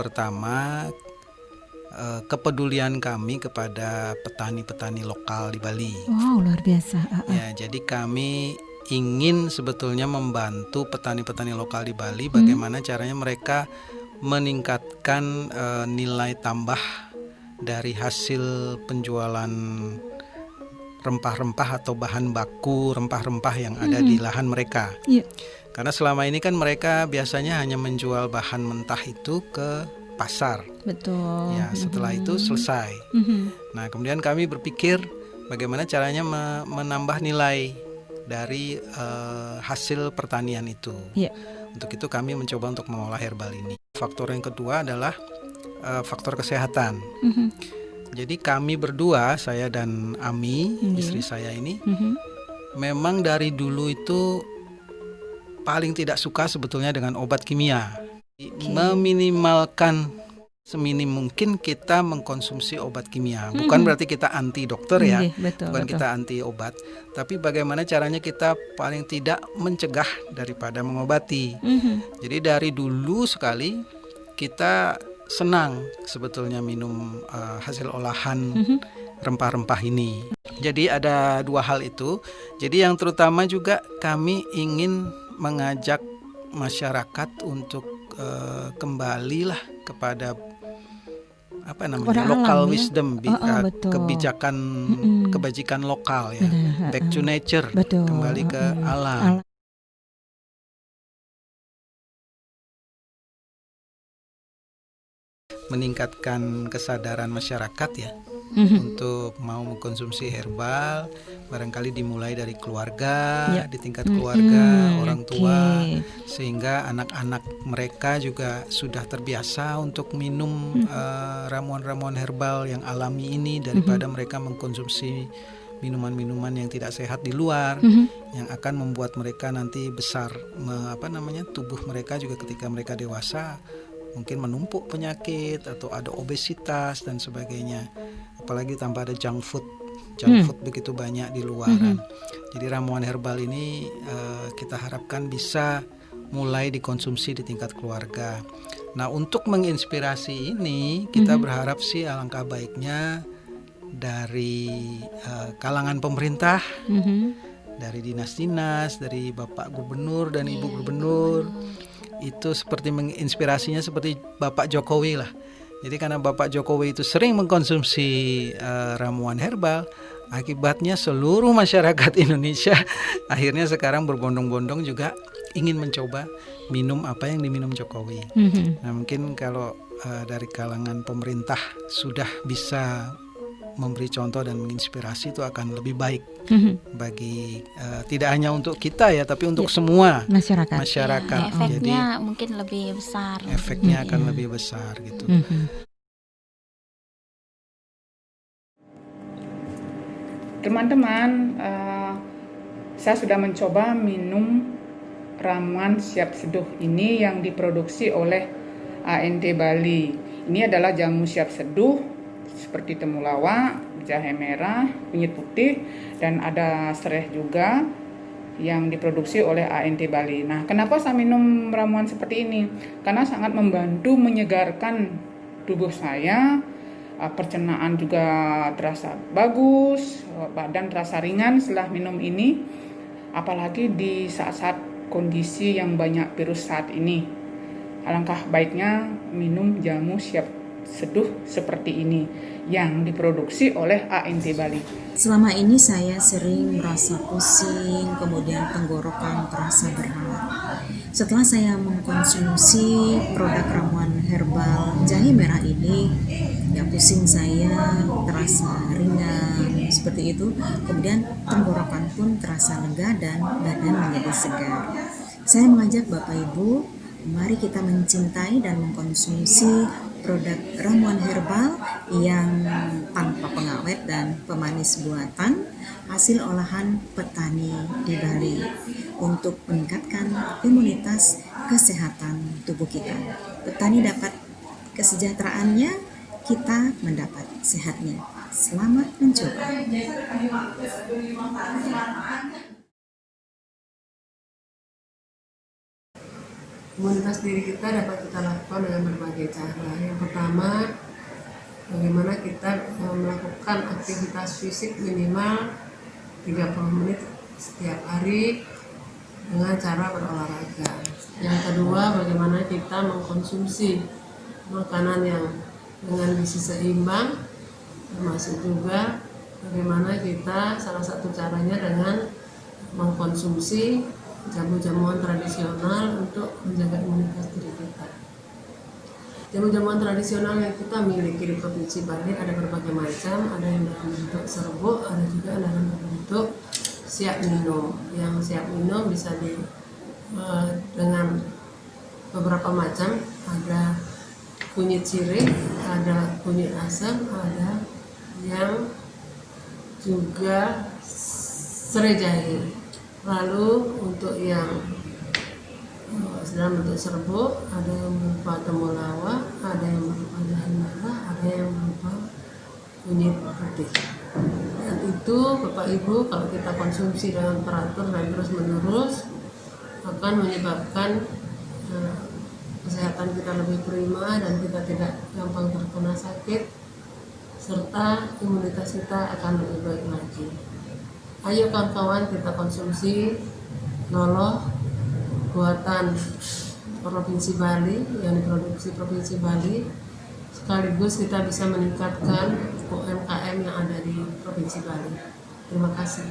Pertama, kepedulian kami kepada petani-petani lokal di Bali. Wow, luar biasa. Ya, jadi kami ingin sebetulnya membantu petani-petani lokal di Bali bagaimana caranya mereka meningkatkan nilai tambah dari hasil penjualan rempah-rempah atau bahan baku rempah-rempah yang ada di lahan mereka. Iya. Karena selama ini kan mereka biasanya hanya menjual bahan mentah itu ke pasar. Betul. Ya, setelah itu selesai. Nah, kemudian kami berpikir bagaimana caranya menambah nilai dari hasil pertanian itu. Iya. Untuk itu kami mencoba untuk mengolah herbal ini. Faktor yang kedua adalah faktor kesehatan. Jadi kami berdua, saya dan Ami, istri saya ini, memang dari dulu itu paling tidak suka sebetulnya dengan obat kimia. Meminimalkan seminim mungkin kita mengkonsumsi obat kimia. Bukan berarti kita anti dokter ya, bukan kita anti obat, tapi bagaimana caranya kita paling tidak mencegah daripada mengobati. Jadi dari dulu sekali kita senang sebetulnya minum hasil olahan rempah-rempah ini. Jadi ada dua hal itu. Jadi yang terutama juga kami ingin mengajak masyarakat untuk kembalilah kepada local wisdom, kebijakan kebajikan lokal ya. Back to nature, kembali ke alam. Meningkatkan kesadaran masyarakat ya untuk mau mengkonsumsi herbal, barangkali dimulai dari keluarga, di tingkat keluarga, orang tua, sehingga anak-anak mereka juga sudah terbiasa untuk minum ramuan-ramuan herbal yang alami ini daripada mereka mengkonsumsi minuman-minuman yang tidak sehat di luar, yang akan membuat mereka nanti besar, tubuh mereka juga ketika mereka dewasa mungkin menumpuk penyakit atau ada obesitas dan sebagainya. Apalagi tanpa ada junk food begitu banyak di luaran. Jadi ramuan herbal ini kita harapkan bisa mulai dikonsumsi di tingkat keluarga. Nah, untuk menginspirasi ini kita berharap sih alangkah baiknya dari kalangan pemerintah, dari dinas-dinas, dari Bapak Gubernur dan Ibu Gubernur, itu seperti menginspirasinya seperti Bapak Jokowi lah. Jadi karena Bapak Jokowi itu sering mengkonsumsi ramuan herbal, akibatnya seluruh masyarakat Indonesia akhirnya sekarang berbondong-bondong juga ingin mencoba minum apa yang diminum Jokowi. Nah, mungkin kalau dari kalangan pemerintah sudah bisa memberi contoh dan menginspirasi, itu akan lebih baik bagi tidak hanya untuk kita ya, tapi untuk semua masyarakat. Ya, efeknya mungkin lebih besar. Efeknya akan lebih besar gitu. Teman-teman, saya sudah mencoba minum ramuan siap seduh ini yang diproduksi oleh ANT Bali. Ini adalah jamu siap seduh seperti temulawak, jahe merah, kunyit putih, dan ada sereh juga yang diproduksi oleh ANT Bali. Nah, kenapa saya minum ramuan seperti ini? Karena sangat membantu menyegarkan tubuh saya, pencernaan juga terasa bagus, badan terasa ringan setelah minum ini, apalagi di saat-saat kondisi yang banyak virus saat ini. Alangkah baiknya minum jamu siap seduh seperti ini yang diproduksi oleh ANT Bali. Selama ini saya sering merasa pusing, kemudian tenggorokan terasa berat. Setelah saya mengkonsumsi produk ramuan herbal jahe merah ini, ya pusing saya terasa ringan seperti itu. Kemudian tenggorokan pun terasa lega dan badan menjadi segar. Saya mengajak Bapak Ibu, mari kita mencintai dan mengkonsumsi produk ramuan herbal yang tanpa pengawet dan pemanis buatan hasil olahan petani di Bali untuk meningkatkan imunitas kesehatan tubuh kita. Petani dapat kesejahteraannya, kita mendapat sehatnya. Selamat mencoba. Imunitas diri kita dapat kita lakukan dengan berbagai cara. Yang pertama, bagaimana kita melakukan aktivitas fisik minimal 30 menit setiap hari dengan cara berolahraga. Yang kedua, bagaimana kita mengkonsumsi makanan yang dengan gizi seimbang, termasuk juga bagaimana kita salah satu caranya dengan mengkonsumsi jamu-jamuan tradisional untuk menjaga imunitas diri kita. Jamu-jamuan tradisional yang kita miliki di Provinsi Bali ada berbagai macam, ada yang dalam bentuk serbuk, ada juga dalam bentuk siap minum. Yang siap minum bisa dengan beberapa macam, ada kunyit sirih, ada kunyit asam, ada yang juga serai jahe. Lalu untuk yang dalam bentuk serbuk, ada yang berupa temulawak, ada yang berupa jahe merah, ada yang berupa kunyit putih. Dan itu Bapak Ibu kalau kita konsumsi dengan teratur dan terus menerus akan menyebabkan kesehatan kita lebih prima dan kita tidak gampang terkena sakit, serta imunitas kita akan lebih baik lagi. Ayo kawan-kawan, kita konsumsi noloh buatan Provinsi Bali yang diproduksi Provinsi Bali, sekaligus kita bisa meningkatkan UMKM yang ada di Provinsi Bali. Terima kasih.